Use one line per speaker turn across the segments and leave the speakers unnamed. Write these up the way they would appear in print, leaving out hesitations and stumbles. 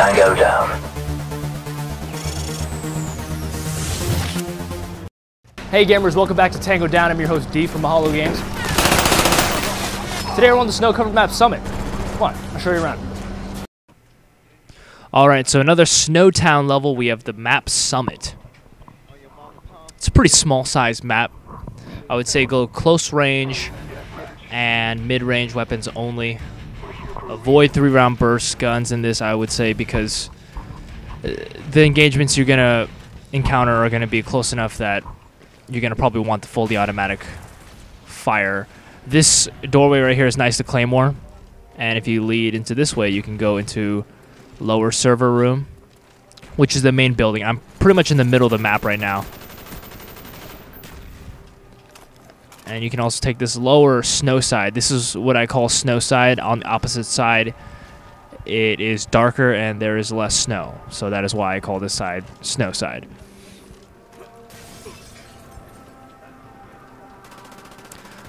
Tango down.
Hey gamers, welcome back to Tango Down. I'm your host D from Mahalo Games. Today we're on the snow-covered map Summit. Come on, I'll show you around. Alright, so another Snowtown level, we have the map Summit. It's a pretty small-sized map. I would say go close range and mid-range weapons only. Avoid 3-round burst guns in this, I would say, because the engagements you're going to encounter are going to be close enough that you're going to probably want the fully automatic fire. This doorway right here is nice to claymore, and if you lead into this way, you can go into lower server room, which is the main building. I'm pretty much in the middle of the map right now. And you can also take this lower snow side. This is what I call snow side. On the opposite side, it is darker and there is less snow. So that is why I call this side snow side.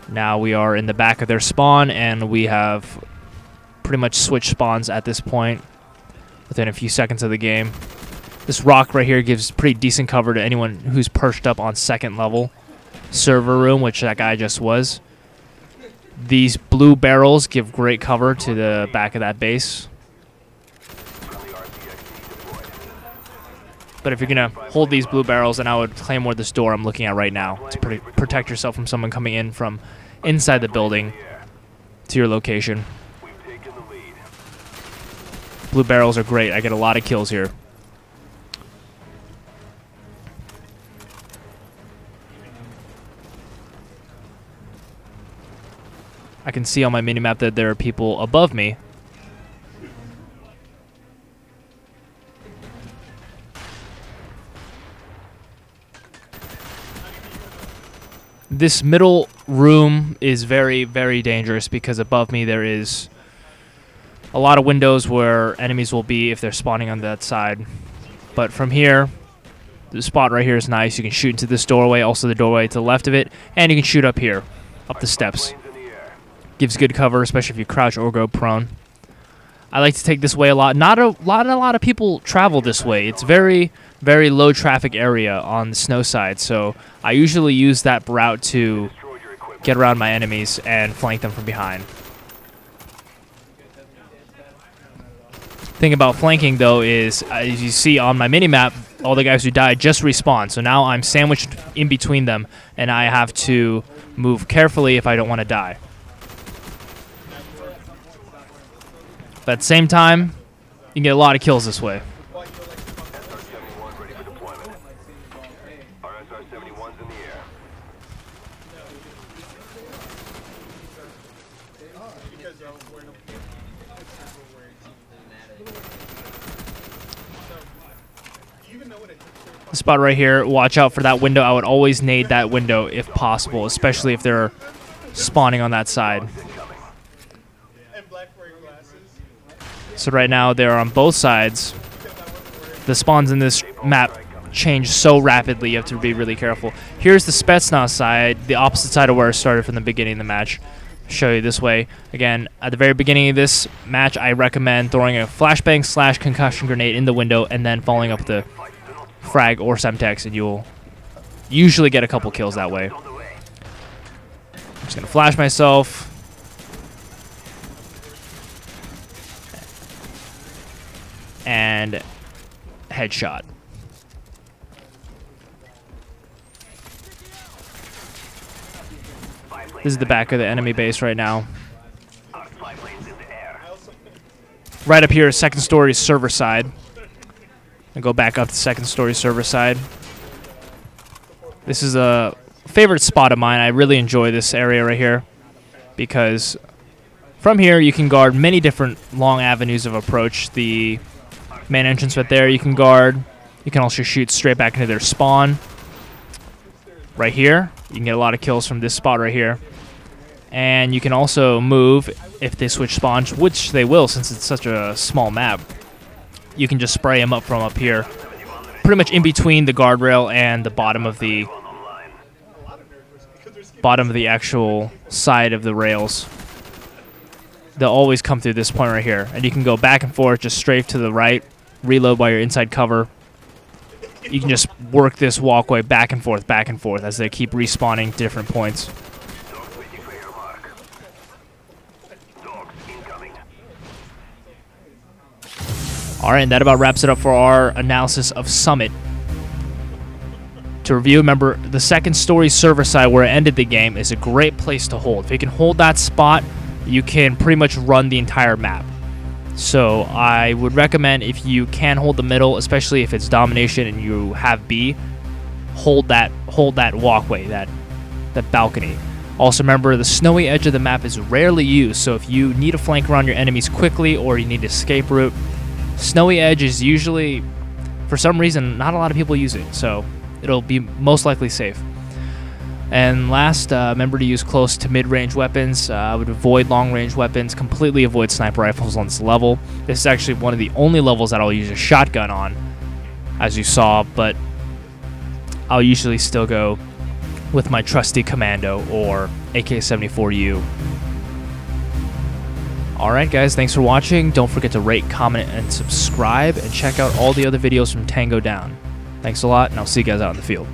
Now we are in the back of their spawn, and we have pretty much switched spawns at this point within a few seconds of the game. This rock right here gives pretty decent cover to anyone who's perched up on second level server room, which that guy just was. These blue barrels give great cover to the back of that base. But if you're going to hold these blue barrels, then I would claymore this door I'm looking at right now to protect yourself from someone coming in from inside the building to your location. Blue barrels are great. I get a lot of kills here. I can see on my minimap that there are people above me. This middle room is very, very dangerous because above me there is a lot of windows where enemies will be if they're spawning on that side. But from here, the spot right here is nice. You can shoot into this doorway, also the doorway to the left of it, and you can shoot up here, up the steps. Gives good cover, especially if you crouch or go prone. I like to take this way a lot. Not a lot of people travel this way. It's very, very low traffic area on the snow side, so I usually use that route to get around my enemies and flank them from behind. Thing about flanking though is, as you see on my minimap, all the guys who died just respawn. So now I'm sandwiched in between them, and I have to move carefully if I don't want to die. But at the same time, you can get a lot of kills this way. The spot right here, watch out for that window. I would always nade that window if possible, especially if they're spawning on that side. So right now they're on both sides. The spawns in this map change so rapidly, you have to be really careful. Here's the Spetsnaz side, the opposite side of where I started from the beginning of the match. I'll show you this way. Again, at the very beginning of this match, I recommend throwing a flashbang / concussion grenade in the window and then following up the frag or semtex, and you'll usually get a couple kills that way. I'm just going to flash myself. And headshot. This is the back of the enemy base right now. Right up here, second story server side. And go back up to second story server side. This is a favorite spot of mine. I really enjoy this area right here because from here you can guard many different long avenues of approach. The main entrance right there you can guard. You can also shoot straight back into their spawn. Right here, you can get a lot of kills from this spot right here. And you can also move if they switch spawns, which they will since it's such a small map. You can just spray them up from up here, pretty much in between the guardrail and the bottom of the actual side of the rails. They'll always come through this point right here, and you can go back and forth, just strafe to the right reload while you're inside cover. You can just work this walkway back and forth as they keep respawning different points. Alright, and that about wraps it up for our analysis of Summit. To review, remember, the second story server side where it ended the game is a great place to hold. If you can hold that spot, you can pretty much run the entire map. So I would recommend, if you can hold the middle, especially if it's domination and you have B, hold that walkway, that balcony. Also remember, the snowy edge of the map is rarely used, so if you need to flank around your enemies quickly or you need to escape route, snowy edge is usually, for some reason, not a lot of people use it, so it'll be most likely safe. And last, remember to use close to mid-range weapons. I would avoid long-range weapons, completely avoid sniper rifles on this level. This is actually one of the only levels that I'll use a shotgun on, as you saw, but I'll usually still go with my trusty Commando or AK-74U. Alright guys, thanks for watching. Don't forget to rate, comment, and subscribe, and check out all the other videos from Tango Down. Thanks a lot, and I'll see you guys out in the field.